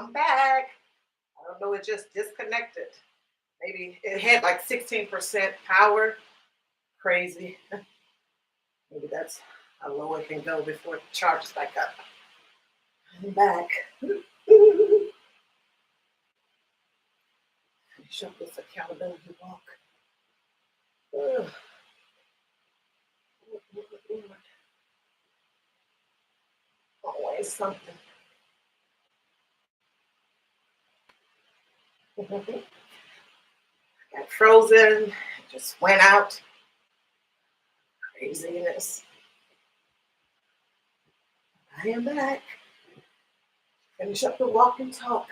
I'm back. I don't know, it just disconnected. Maybe it had like 16% power. Crazy. Maybe that's how low it can go before it charges back up. I'm back. Finish up this accountability walk. Ugh. Always something. Got frozen, just went out. Craziness. I am back. Finish up the walk and talk.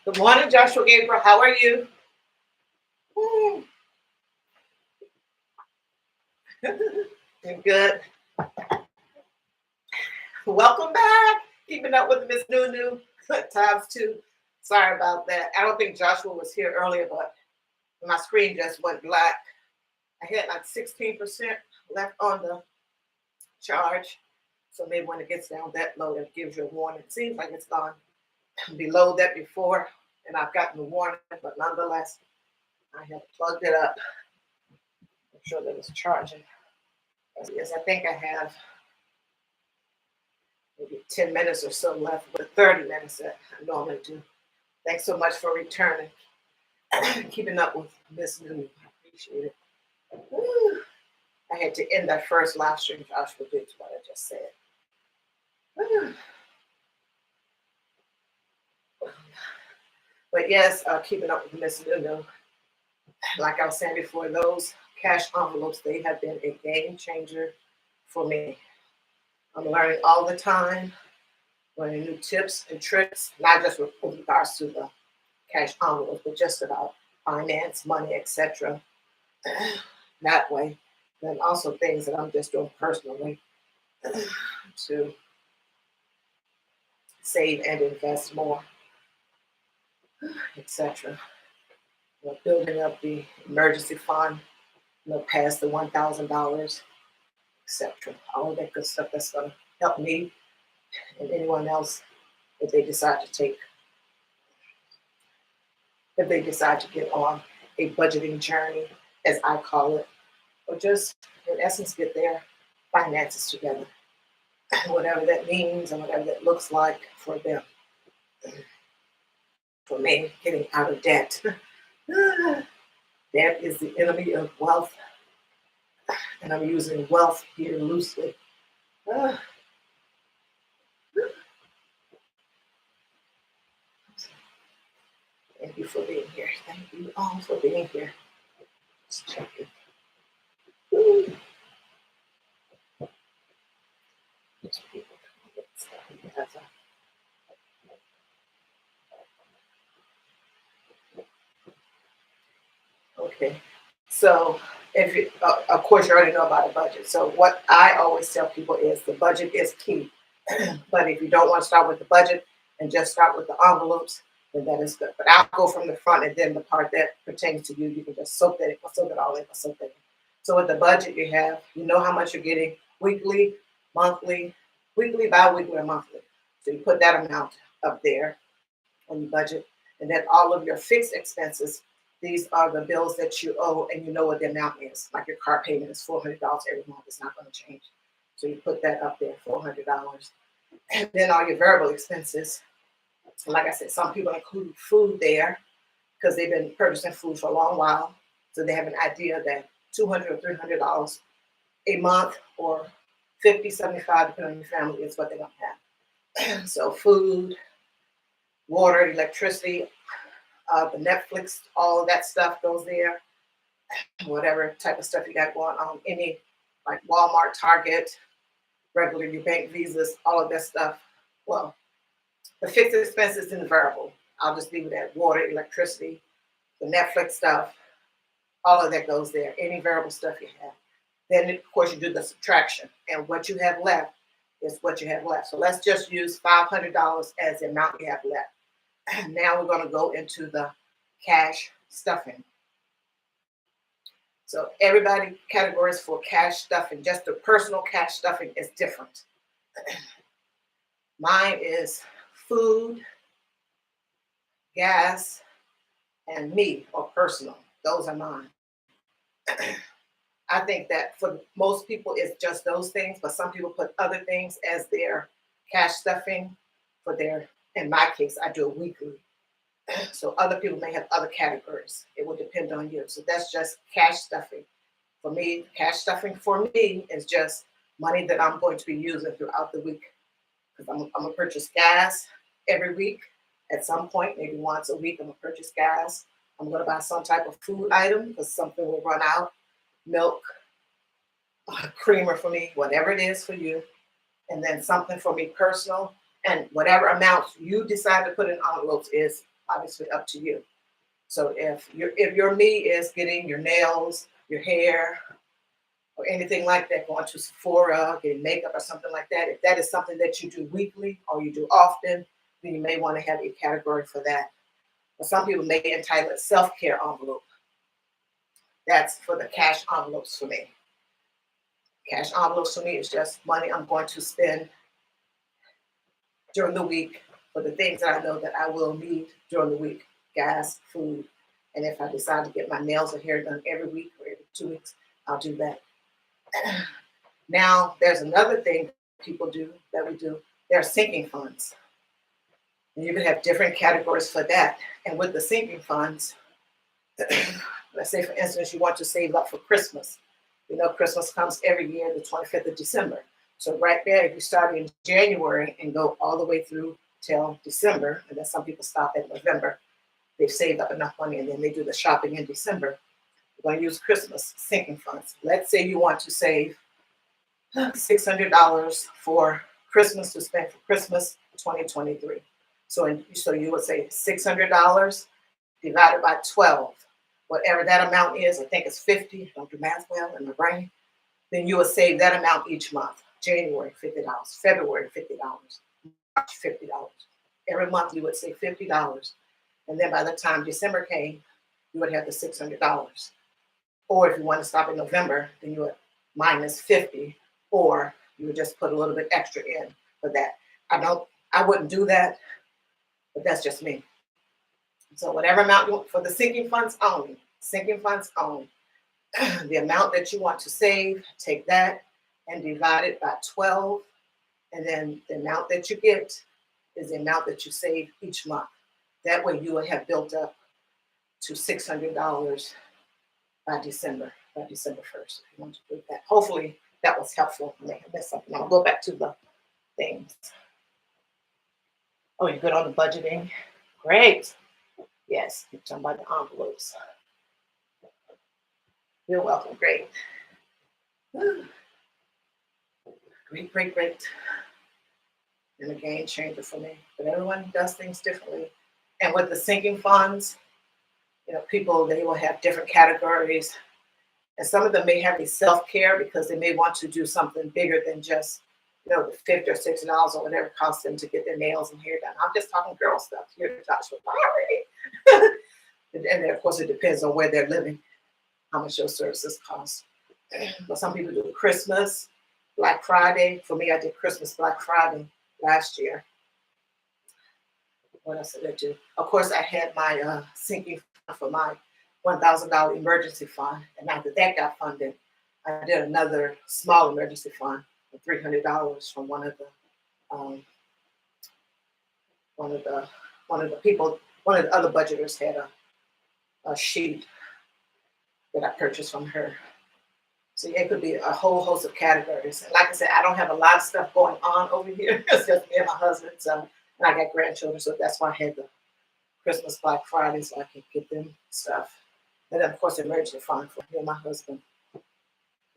Good morning, Joshua Gabriel. How are you? I'm good. Welcome back. Keeping up with Miss Nunu times two. Sorry about that. I don't think Joshua was here earlier, but my screen just went black. I had like 16% left on the charge. So maybe when it gets down that low, it gives you a warning. It seems like it's gone below that before, and I've gotten the warning, but nonetheless, I have plugged it up. I'm sure that it's charging. Yes, I think I have maybe 10 minutes or so left, but 30 minutes that I normally do. Thanks so much for returning. Keeping up with Miss Nunu. I appreciate it. Woo. I had to end that first live stream, Joshua did what I just said. Woo. But yes, keeping up with Miss Nunu. Like I was saying before, those cash envelopes, they have been a game changer for me. I'm learning all the time, learning new tips and tricks, not just with regards to the cash envelopes, but just about finance, money, etc. That way. Then also things that I'm just doing personally to save and invest more, etc. Building up the emergency fund, past the $1,000, etc. All of that good stuff that's going to help me and anyone else if they decide to get on a budgeting journey, as I call it, or just in essence get their finances together, whatever that means and whatever that looks like for them. For me, getting out of debt. Debt is the enemy of wealth, and I'm using wealth here loosely. Thank you for being here. Thank you all for being here. Let's check it. Okay, so if you, of course, you already know about a budget. So what I always tell people is the budget is key. But if you don't want to start with the budget and just start with the envelopes, then that is good. But I'll go from the front, and then the part that pertains to you, you can just soak it all in. So with the budget, you know how much you're getting weekly, monthly, bi-weekly, or monthly. So you put that amount up there on your budget, and then all of your fixed expenses. These are the bills that you owe, and you know what the amount is. Like your car payment is $400 every month. It's not going to change. So you put that up there, $400. And then all your variable expenses. Like I said, some people include food there because they've been purchasing food for a long while. So they have an idea that $200 or $300 a month or $50, $75, depending on your family, is what they're going to have. So food, water, electricity, the Netflix, all of that stuff goes there. Whatever type of stuff you got going on, any like Walmart, Target, regular your bank visas, all of that stuff. Well, the fixed expenses and the variable, I'll just leave it at water, electricity, the Netflix stuff, all of that goes there. Any variable stuff you have. Then of course you do the subtraction, and what you have left is what you have left. So let's just use $500 as the amount you have left. Now we're going to go into the cash stuffing. So everybody categories for cash stuffing, just the personal cash stuffing is different. Mine is food, gas, and me or personal. Those are mine. I think that for most people, it's just those things, but some people put other things as their cash stuffing for their, in my case, I do it weekly. So other people may have other categories. It will depend on you. So that's just cash stuffing. For me, cash stuffing for me is just money that I'm going to be using throughout the week. Because I'm going to purchase gas every week at some point, maybe once a week. I'm going to purchase gas. I'm going to buy some type of food item because something will run out. Milk, creamer for me, whatever it is for you. And then something for me personal. And whatever amount you decide to put in envelopes is obviously up to you. So if your me is getting your nails, your hair, or anything like that, going to Sephora, getting makeup or something like that, if that is something that you do weekly or you do often, then you may want to have a category for that. But some people may entitle it self-care envelope. That's for the cash envelopes for me. Cash envelopes for me is just money I'm going to spend during the week for the things that I know that I will need during the week, gas, food. And if I decide to get my nails or hair done every week or every 2 weeks, I'll do that. Now, there's another thing people do that we do. There are sinking funds. And you can have different categories for that. And with the sinking funds, let's say, for instance, you want to save up for Christmas. You know, Christmas comes every year, the 25th of December. So right there, if you start in January and go all the way through till December, and then some people stop at November, they've saved up enough money and then they do the shopping in December. We're going to use Christmas sinking funds. Let's say you want to save $600 for Christmas to spend for Christmas 2023. So you would say $600 divided by 12, whatever that amount is. I think it's 50. Don't do math well in my brain. Then you would save that amount each month. January, $50. February, $50. March, $50. Every month you would save $50. And then by the time December came, you would have the $600. Or if you want to stop in November, then you would minus 50, or you would just put a little bit extra in for that. I wouldn't do that, but that's just me. So whatever amount you want for the sinking funds only, the amount that you want to save, take that and divide it by 12. And then the amount that you get is the amount that you save each month. That way you will have built up to $600 by December 1st. If you want to do that. Hopefully that was helpful. That's something. I'll go back to the things. Oh, you're good on the budgeting? Great. Yes, you're talking about the envelopes. You're welcome. Great. Great. And a game changer for me. But everyone does things differently. And with the sinking funds, you know, people, they will have different categories. And some of them may have a self-care because they may want to do something bigger than just, you know, the $50 or $60 or whatever it costs them to get their nails and hair done. I'm just talking girl stuff here, Joshua. And then, of course, it depends on where they're living, how much your services cost. But some people do Christmas, Black Friday. For me, I did Christmas, Black Friday last year. What else did I do? Of course, I had my sinking fund for my $1,000 emergency fund. And after that got funded, I did another small emergency fund for $300 from one of the other budgeters had a sheet that I purchased from her. So yeah, it could be a whole host of categories. And like I said, I don't have a lot of stuff going on over here. It's just me and my husband. So, and I got grandchildren, so that's why I had the Christmas, Black Friday, so I could get them stuff. And then, of course, the emergency fund for me and my husband.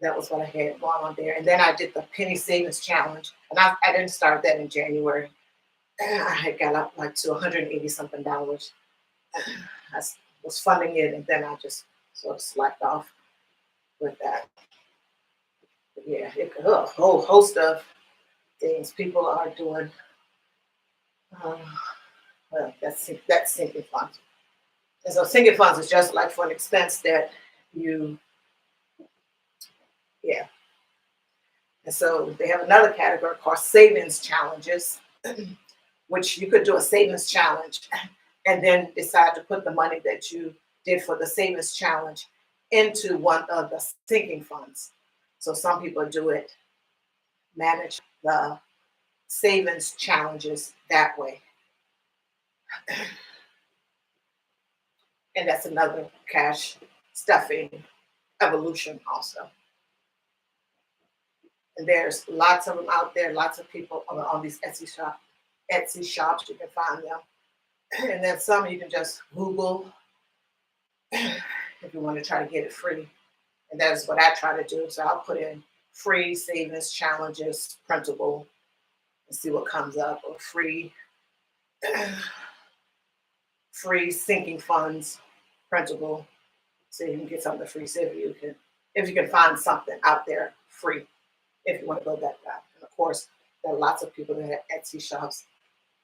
That was what I had going on there. And then I did the penny savings challenge. And I didn't start that in January. I had got up like to $180 something. I was funding it, and then I just sort of slacked off with that. But yeah, a whole host of things people are doing. Well, that's sinking funds. And so sinking funds is just like for an expense that you Yeah. And so they have another category called savings challenges, which you could do a savings challenge and then decide to put the money that you did for the savings challenge into one of the sinking funds. So some people do it, manage the savings challenges that way. And that's another cash stuffing evolution also. And there's lots of them out there, lots of people on these Etsy shops, you can find them. And then some you can just Google if you want to try to get it free. And that is what I try to do. So I'll put in free savings challenges printable and see what comes up, or free free sinking funds printable. So you can get something free. So if you can find something out there free, if you want to go that route. And of course, there are lots of people that have Etsy shops.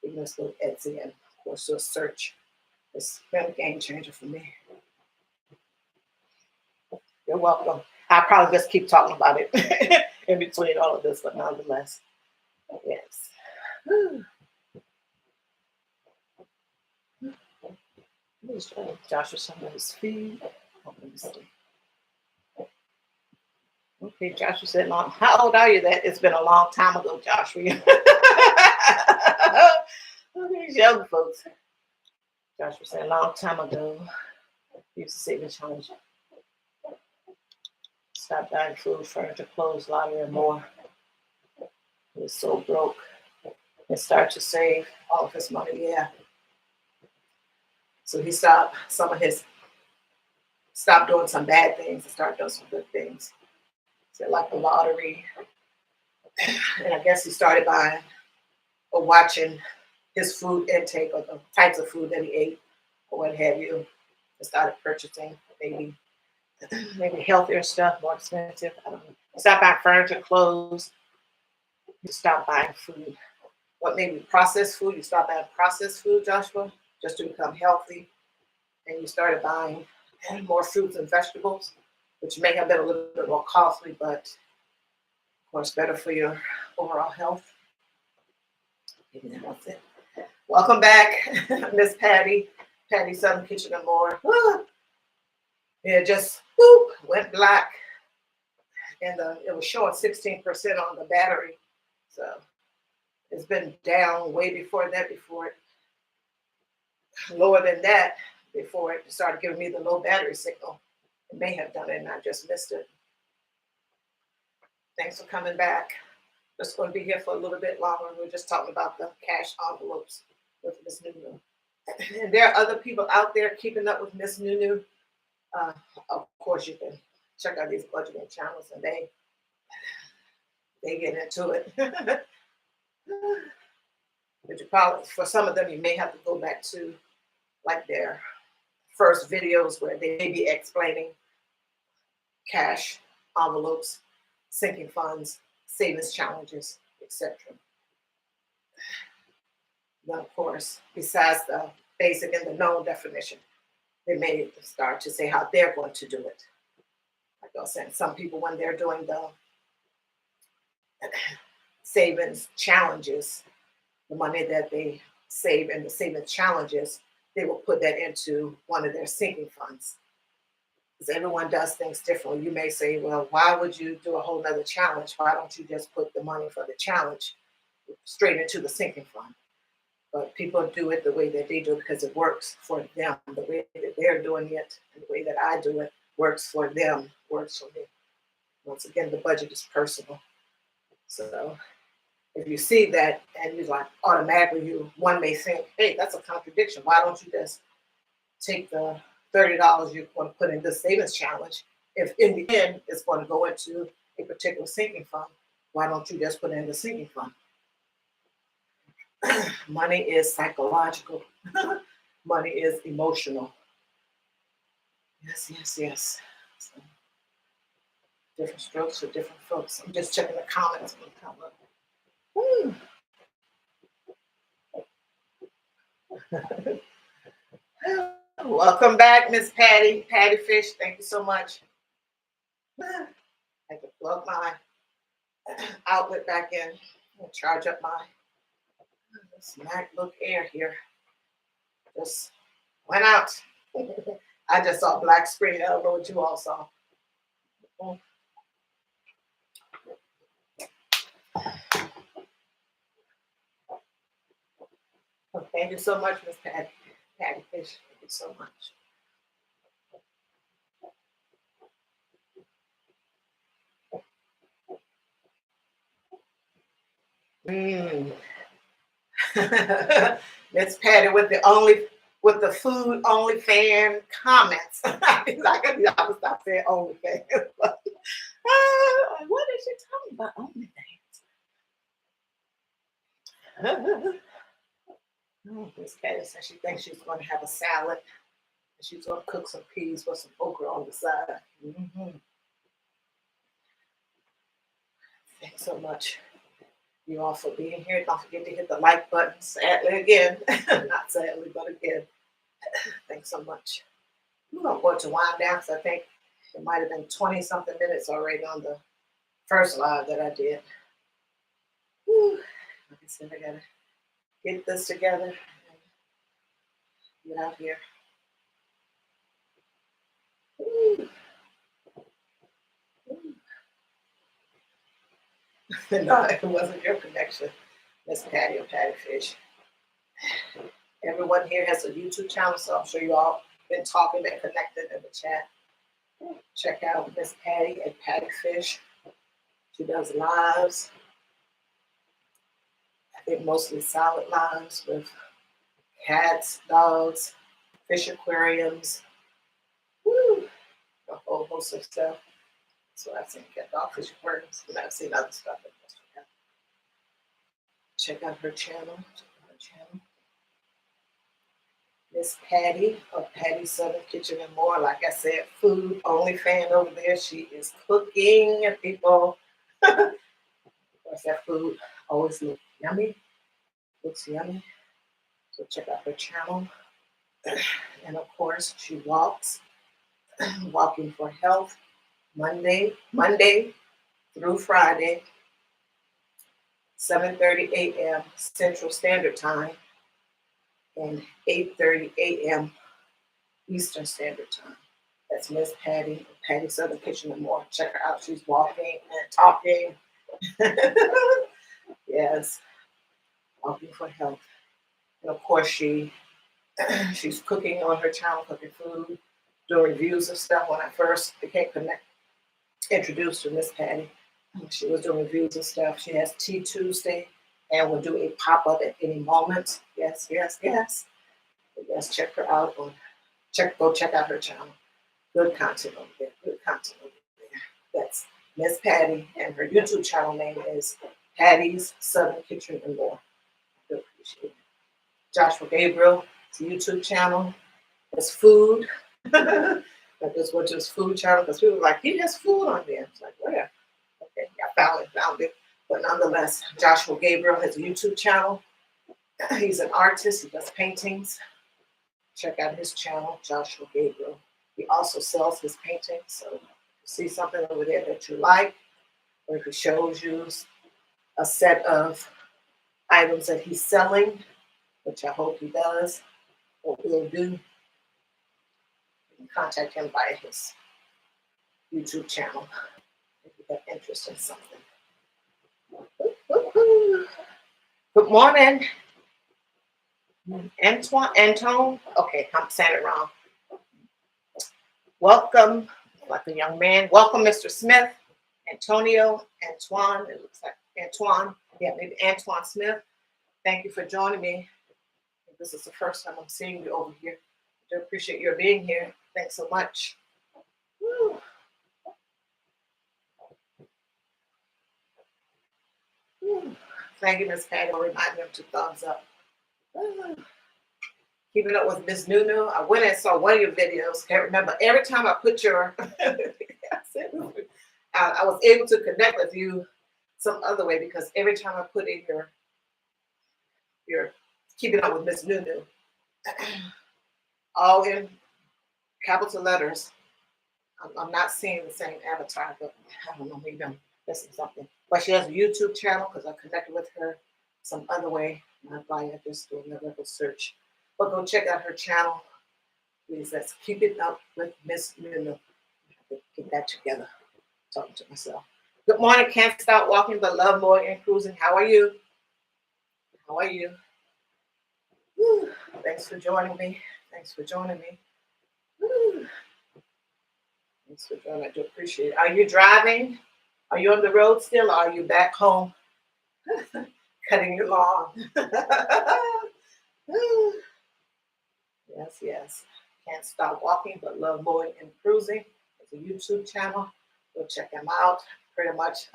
You can just go to Etsy and of course do a search. It's been a game changer for me. You're welcome. I'll probably just keep talking about it in between all of this, but nonetheless, yes. Joshua showing his feed. Oh, let me see. Okay, Joshua said, "Long. How old are you?" That it's been a long time ago, Joshua. These young folks. Joshua said, "A long time ago, used to save the challenge. Stop buying food, furniture, clothes, lottery, and more. He was so broke and started to save all of his money. Yeah. So he stopped stopped doing some bad things and started doing some good things. So like the lottery. And I guess he started buying or watching his food intake or the types of food that he ate or what have you. And started purchasing maybe healthier stuff, more expensive. I don't know. He stopped buying furniture, clothes. You stop buying food. What maybe processed food? You stop buying processed food, Joshua, just to become healthy. And you started buying more fruits and vegetables, which may have been a little bit more costly, but of course better for your overall health. Maybe that was it. Welcome back, Miss Patty. Patty Southern Kitchen and More. It just went black, and it was showing 16% on the battery. So it's been down way before that, lower than that, before it started giving me the low battery signal. It may have done it and I just missed it. Thanks for coming back. Just going to be here for a little bit longer. We're just talking about the cash envelopes with Miss Nunu. And there are other people out there keeping up with Miss Nunu. Of course, you can check out these budgeting channels, and they get into it. But you probably, for some of them, you may have to go back to like their first videos where they may be explaining cash envelopes, sinking funds, savings challenges, etc. Then, of course, besides the basic and the known definition, they may start to say how they're going to do it. Like I was saying, some people, when they're doing the savings challenges, the money that they save in the savings challenges, they will put that into one of their sinking funds. Because everyone does things differently. You may say, well, why would you do a whole nother challenge? Why don't you just put the money for the challenge straight into the sinking fund? But people do it the way that they do it because it works for them. The way that they're doing it and the way that I do it works for them, works for me. Once again, the budget is personal. So if you see that and you like automatically, one may think, hey, that's a contradiction. Why don't you just take the $30 you want to put in this savings challenge? If in the end it's going to go into a particular sinking fund, why don't you just put it in the sinking fund? Money is psychological. Money is emotional. Yes, yes, yes. So, different strokes for different folks. I'm just checking the comments. Welcome back, Miss Patty. Patty Fish, thank you so much. I had to plug my outlet back in and charge up my this MacBook Air here. Just went out. I just saw black screen. I don't know what you all saw. Thank you so much, Miss Patty. Patty Fish, thank you so much. Mm. Miss Patty with the food only fan comments. I could stop saying only fan. What is she talking about? Only fans. Miss Patty said she thinks she's going to have a salad. She's going to cook some peas with some okra on the side. Mm-hmm. Thanks so much, you all, for being here. Don't forget to hit the like button. Sadly, again, not sadly, but again, thanks so much. We're going to wind down because I think it might have been 20 something minutes already on the first live that I did. Whew. Like I said, I got to get this together and get out here. No, it wasn't your connection, Miss Patty or Patty Fish. Everyone here has a YouTube channel, so I'm sure you all been talking and connected in the chat. Check out Miss Patty and Patty Fish. She does lives. I think mostly solid lives with cats, dogs, fish aquariums, woo, a whole host of stuff. So I've seen cat, dog, fish aquariums, and I've seen other stuff. Check out her channel. Miss Patty of Patty Southern Kitchen and More. Like I said, food only fan over there. She is cooking, people. Of course, that food always looks yummy. Looks yummy. So check out her channel. And of course, she walks, Walking for Health, Monday through Friday, 7:30 a.m. Central Standard Time and 8:30 a.m. Eastern Standard Time. That's Miss Patty, Patty Southern Kitchen and More. Check her out. She's walking and talking. Yes, Walking for Health. And of course, she's cooking on her channel, cooking food, doing reviews of stuff. When I first became introduced to Miss Patty, she was doing reviews and stuff. She has Tea Tuesday and will do a pop-up at any moment. Yes. But yes, check her out go check out her channel. Good content over there. That's Miss Patty, and her YouTube channel name is Patty's Southern Kitchen and More. I appreciate it. Joshua Gabriel, it's a YouTube channel. It's food. But this was just food channel because people were like, he has food on there. It's like, where? Okay, I found it. But nonetheless, Joshua Gabriel has a YouTube channel. He's an artist. He does paintings. Check out his channel, Joshua Gabriel. He also sells his paintings. So if you see something over there that you like, or if he shows you a set of items that he's selling, which I hope he does, or will do, you can contact him via his YouTube channel if you have interest in something. Good morning, Antone. Okay, I'm saying it wrong. Welcome, like a young man. Welcome, Mr. Smith, Antonio, Antoine. It looks like Antoine. Yeah, maybe Antoine Smith. Thank you for joining me. This is the first time I'm seeing you over here. I do appreciate your being here. Thanks so much. Woo. Woo. Thank you, Miss Patty. Remind me to thumbs up. Keeping Up with Miss Nunu. I went and saw one of your videos. Can't remember. Every time I put your, I was able to connect with you some other way because every time I put in your Keeping Up with Miss Nunu, all in capital letters, I'm not seeing the same avatar, but I don't know, maybe I'm missing something. But she has a YouTube channel because I connected with her some other way. Not by just doing a little search. But go check out her channel. Please, let's keep it up with Miss Nunu. Get that together. Talking to myself. Good morning. Can't stop walking, but love more and cruising. How are you? How are you? Whew. Thanks for joining me. Thanks for joining me. Whew. Thanks for joining. I do appreciate it. Are you driving? Are you on the road still? Or are you back home cutting your lawn? Yes, yes. Can't stop walking, but love mowing and cruising. It's a YouTube channel. Go check them out. Pretty much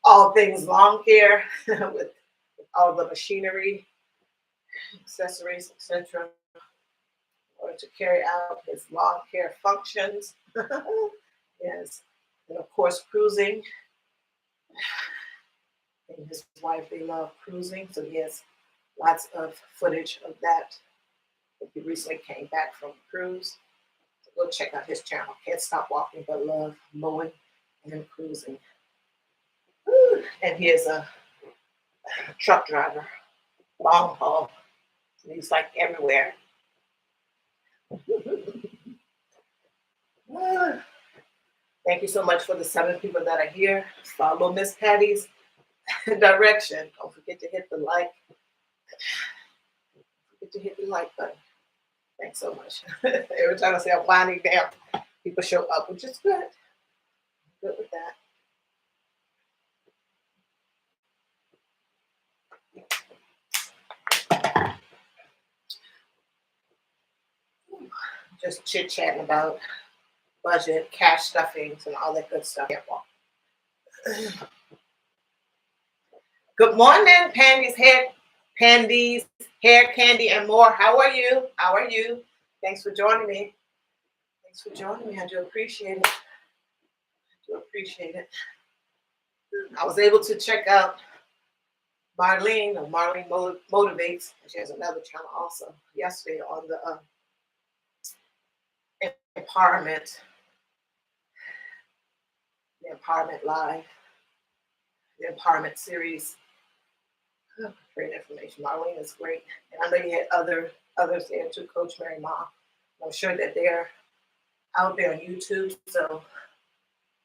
all things lawn care with all the machinery, accessories, etc. In order to carry out his lawn care functions. Yes. And of course, cruising. And his wife, they love cruising. So he has lots of footage of that. He recently came back from a cruise. So go check out his channel. Can't stop walking, but love mowing and cruising. Woo. And he is a truck driver, long haul. So he's like everywhere. Thank you so much for the 7 people that are here. Follow Miss Patty's direction. Don't forget to hit the like. Don't forget to hit the like button. Thanks so much. Every time I say I'm winding down, people show up, which is good. Good with that. Just chit chatting about budget, cash stuffings, and all that good stuff. Good morning, Pandy's hair candy, and more. How are you? How are you? Thanks for joining me. Thanks for joining me. I do appreciate it. I do appreciate it. I was able to check out Marlene, or Marlene Motivates. She has another channel also yesterday on the empowerment live, the empowerment series. Oh, great information. Marlene is great. And I know you had others there too, Coach Mary Ma. I'm sure that they're out there on YouTube. So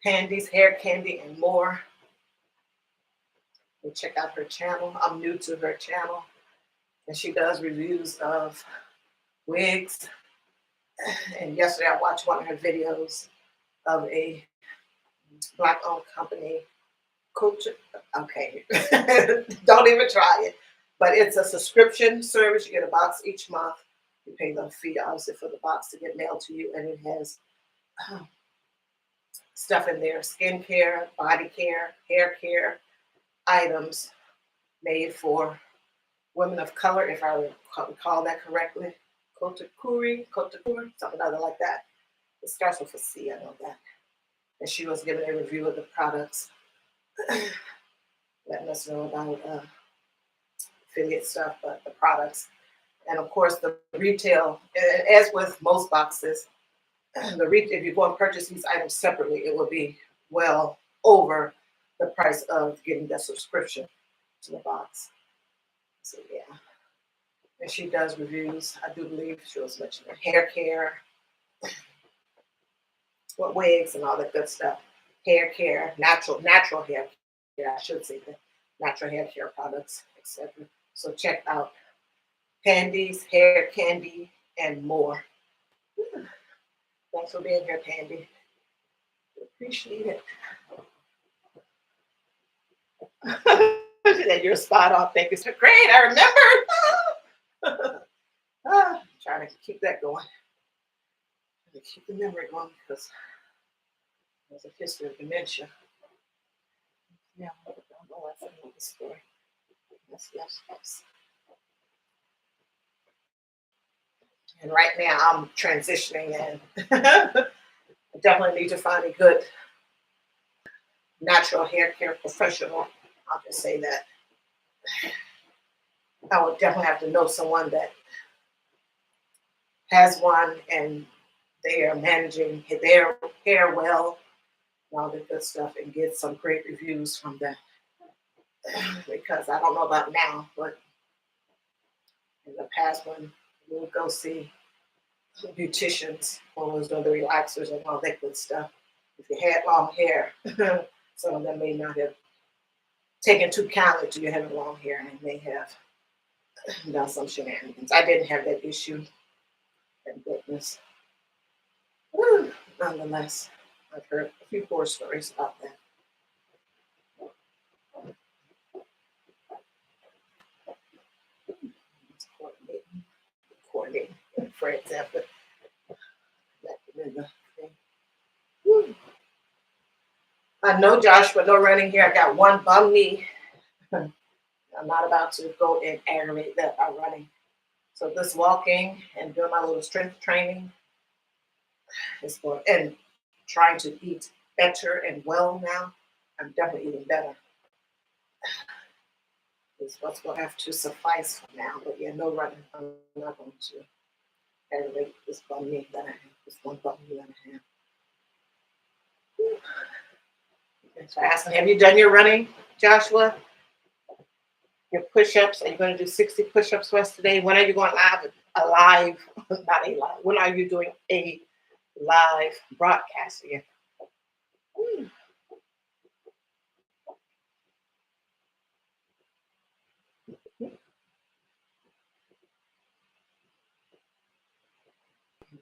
Pandy's hair candy and more. You check out her channel. I'm new to her channel. And she does reviews of wigs. And yesterday I watched one of her videos of a Black-owned company. Coach, okay, don't even try it. But it's a subscription service. You get a box each month. You pay the fee, obviously, for the box to get mailed to you, and it has stuff in there: skincare, body care, hair care items made for women of color, if I recall that correctly. Kotakuri, something other like that. It starts with a C, I know that. And she was giving a review of the products, letting us know about affiliate stuff, but the products. And of course, the retail, as with most boxes, if you go and purchase these items separately, it will be well over the price of getting the subscription to the box. So yeah. And she does reviews. I do believe she was mentioning hair care, wigs and all that good stuff. Hair care, natural hair care, I should say that. Natural hair care products, etc. So check out Pandy's hair candy and more. Thanks for being here, Pandy. Appreciate it. You're spot on. Thank you. So great. I remember. Trying to keep that going. Keep the memory going because there's a history of dementia. Yeah, I don't know what's in the story. Yes. And right now I'm transitioning and I definitely need to find a good natural hair care professional. I'll just say that. I would definitely have to know someone that has one and they are managing their hair well and all the good stuff and get some great reviews from them. Because I don't know about now, but in the past when we would go see beauticians when we was doing the relaxers and all that good stuff, if you had long hair, some of them may not have taken too kindly to you having long hair and may have done some shenanigans. I didn't have that issue, thank goodness. Woo. Nonetheless, I've heard a few horror stories about that. Coordinating, for example. Woo. I know Joshua, no running here. I got one bum knee. I'm not about to go and aggravate that by running. So this walking and doing my little strength training is for, and trying to eat better and well now. I'm definitely eating better. Is what's going to have to suffice for now. But yeah, no running. I'm not going to aggravate this bum knee that I have. This one bum knee that I have. Thanks for asking. Have you done your running, Joshua? Your push-ups? Are you going to do 60 push-ups for us today? When are you going live? Not a live. When are you doing a live broadcast again?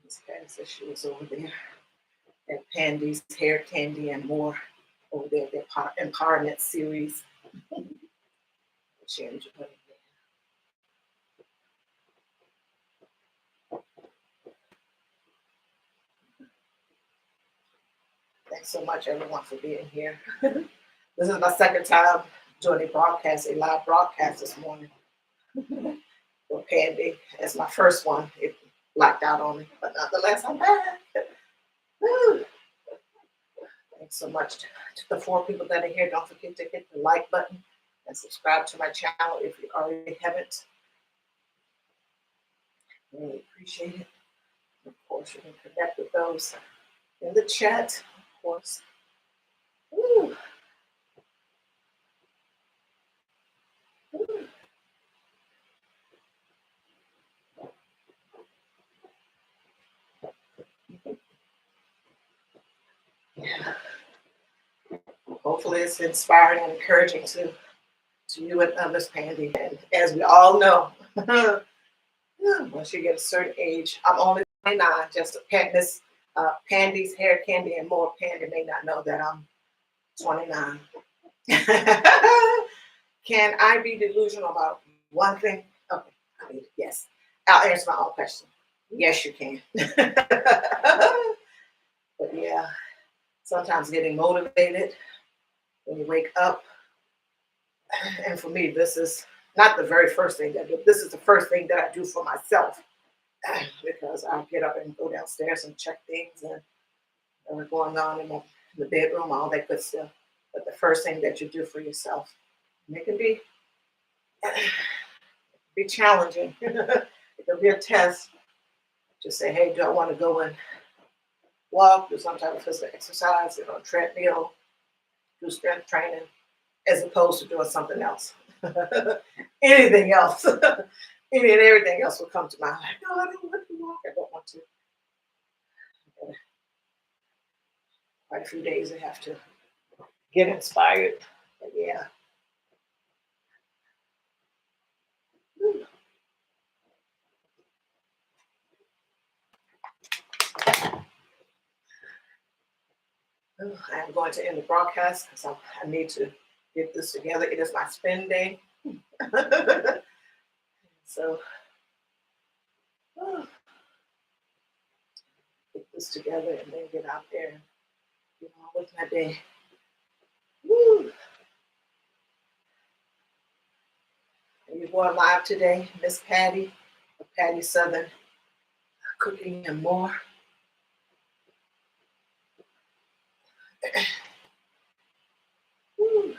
This guy says she was over there at Pandy's Hair Candy and More over there, the Empowerment series. She enjoyed it. Thanks so much, everyone, for being here. This is my second time doing a live broadcast this morning for Pandy. It's my first one. It blacked out on me, but nonetheless, I'm back. Woo. Thanks so much to the 4 people that are here. Don't forget to hit the like button and subscribe to my channel if you already haven't. Really appreciate it. Of course, you can connect with those in the chat, of course. Woo. Woo. Yeah. Hopefully, it's inspiring and encouraging to you and others, Pandy. And as we all know, once you get a certain age, I'm only 29, just Miss Pandy's Hair Candy and More. Pandy may not know that I'm 29. Can I be delusional about one thing? Okay, I mean, yes. I'll answer my own question. Yes, you can. But yeah, sometimes getting motivated when you wake up. And for me, this is not the very first thing that I do. This is the first thing that I do for myself because I get up and go downstairs and check things and what's going on in the bedroom, all that good stuff. But the first thing that you do for yourself, and it can be challenging. It can be a test. Just say, hey, do I want to go and walk, do some type of physical exercise, treadmill, do strength training, as opposed to doing something else. Anything else. Any and everything else will come to mind. Like, no, I don't want to walk. I don't want to. Quite a few days I have to get inspired. But yeah. I'm going to end the broadcast because I need to get this together. It is my spin day. So get this together and then get out there and get on with my day. Woo. And you're going live today, Miss Patty, of Patty Southern Cooking and More. Woo.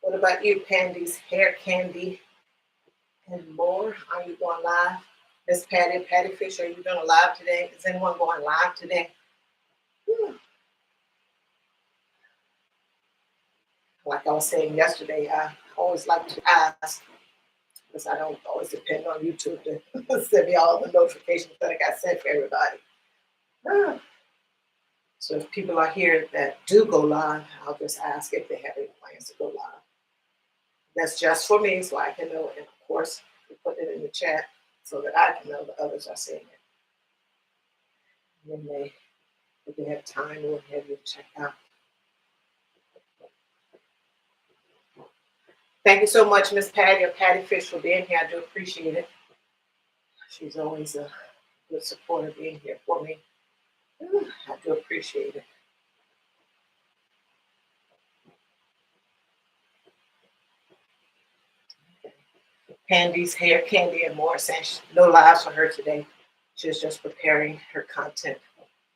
What about you, Pandy's Hair Candy and More? Are you going live? Miss Patty Fish, are you doing a live today? Is anyone going live today? Like I was saying yesterday, I always like to ask, because I don't always depend on YouTube to send me all the notifications that I got sent for everybody. So if people are here that do go live, I'll just ask if they have any plans to go live. That's just for me, so I can know. And of course, we put it in the chat so that I can know the others are seeing it. When if they have time, we'll have you check out. Thank you so much, Miss Patty or Patty Fish, for being here. I do appreciate it. She's always a good supporter being here for me. I do appreciate it. Candy's hair, Candy and more, saying no lives for her today. She's just preparing her content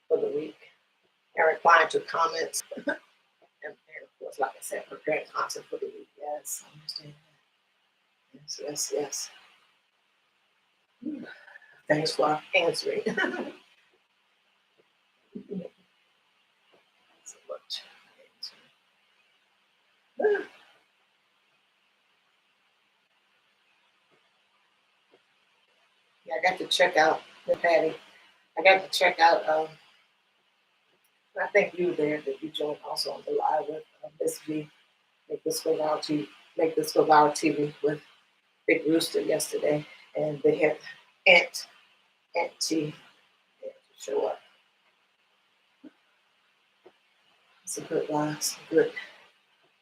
for the week and replying to comments. And of course, like I said, preparing content for the week. Yes, I understand that. Yes. Thanks for answering. So much. Yeah, I got to check out the Patty. I got to check out. I think you there that you joined also on the live with Miss V. Make this go viral TV. Make this go viral TV with Big Rooster yesterday, and they had Aunt T show up. It's a good line, some good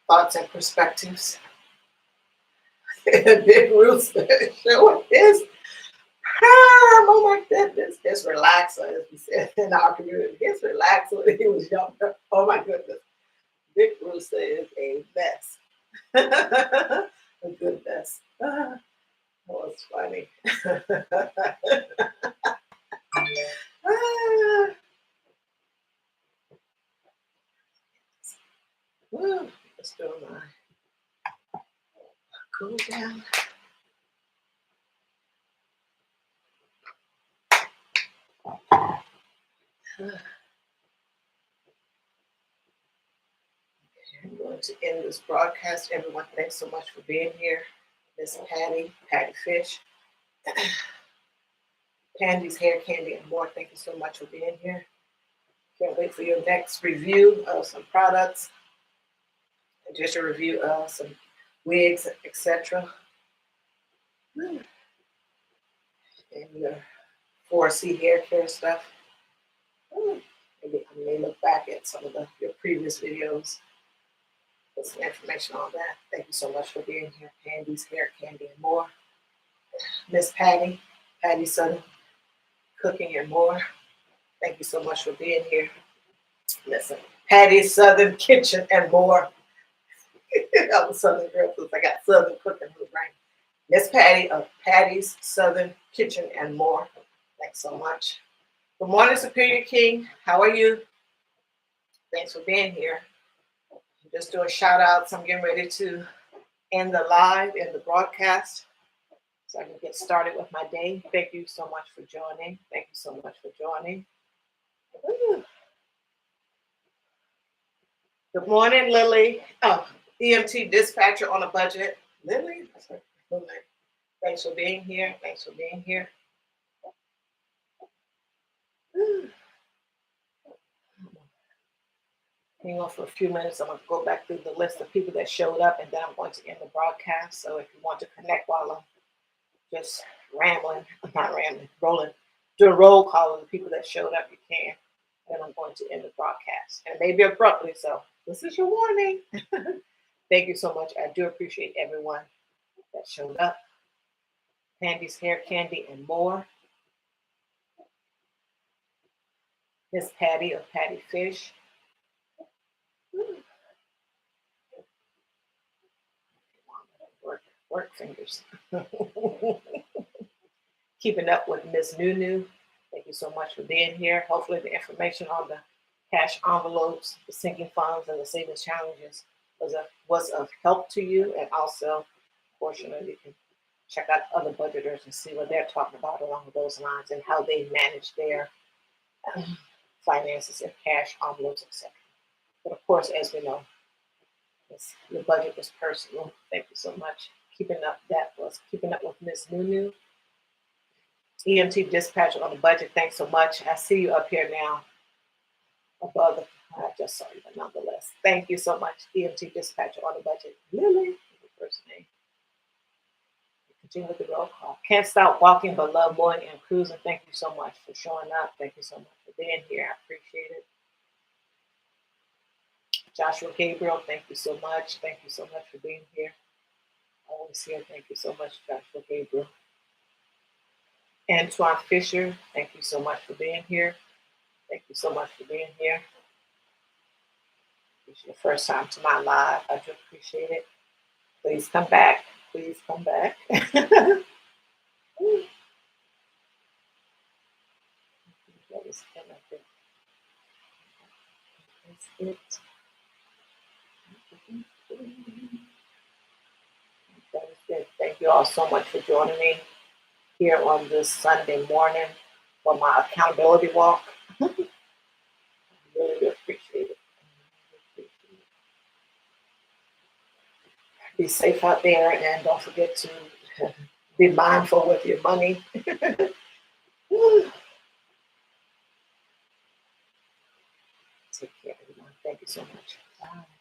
thoughts and perspectives. Big Rooster show up his oh my goodness, his relaxer, as we said in our community, his relaxer when he was younger. Oh my goodness, Big Rooster is a mess. A good mess. Oh, it's funny. Let's do my cool down. I'm going to end this broadcast. Everyone, thanks so much for being here. Miss Patty Fish, Candy's Hair, Candy and more. Thank you so much for being here. Can't wait for your next review of some products. Just a review of some wigs, etc. And your 4C hair care stuff. Maybe I may look back at some of your previous videos. Get some information on that. Thank you so much for being here. Candy's Hair, Candy and more. Miss Patty Sutton, Cooking and more. Thank you so much for being here. Listen, Patty's Southern Kitchen and more. I'm a Southern girl because I got Southern cooking in the brain. Miss Patty of Patty's Southern Kitchen and more. Thanks so much. Good morning, Superior King. How are you? Thanks for being here. Just doing shout outs. I'm getting ready to end the live and the broadcast so I can get started with my day. Thank you so much for joining. Thank you so much for joining. Good morning, Lily. Oh, EMT dispatcher on a budget. Lily? Thanks for being here. Thanks for being here. Hang on for a few minutes. I'm going to go back through the list of people that showed up, and then I'm going to end the broadcast. So if you want to connect while I'm just do a roll call of the people that showed up, you can. And I'm going to end the broadcast. And maybe abruptly, so this is your warning. Thank you so much. I do appreciate everyone that showed up. Candy's Hair, Candy and more. Miss Patty of Patty Fish. Work fingers. Keeping up with Miss Nunu. Thank you so much for being here. Hopefully the information on the cash envelopes, the sinking funds, and the savings challenges was of help to you, and also a portion of you can check out other budgeters and see what they're talking about along those lines and how they manage their finances and cash envelopes, etc. But of course, as we know, the budget is personal. Thank you so much. Keeping up with Ms. Nunu. EMT dispatcher on the budget. Thanks so much. I see you up here now above the, I just saw you, but nonetheless. Thank you so much, EMT dispatcher on the budget. Lily, the first name. Continue with the roll call. Can't stop walking but love mowing and cruising. Thank you so much for showing up. Thank you so much for being here. I appreciate it. Joshua Gabriel, thank you so much. Thank you so much for being here. Always here. Thank you so much, Joshua Gabriel. Antoine Fisher, thank you so much for being here. Thank you so much for being here. It's your first time to my live. I do appreciate it. Please come back. Please come back. That is it. That is it. Thank you all so much for joining me here on this Sunday morning for my accountability walk. I really appreciate it. Be safe out there and don't forget to be mindful with your money. Take care, everyone. Thank you so much. Bye.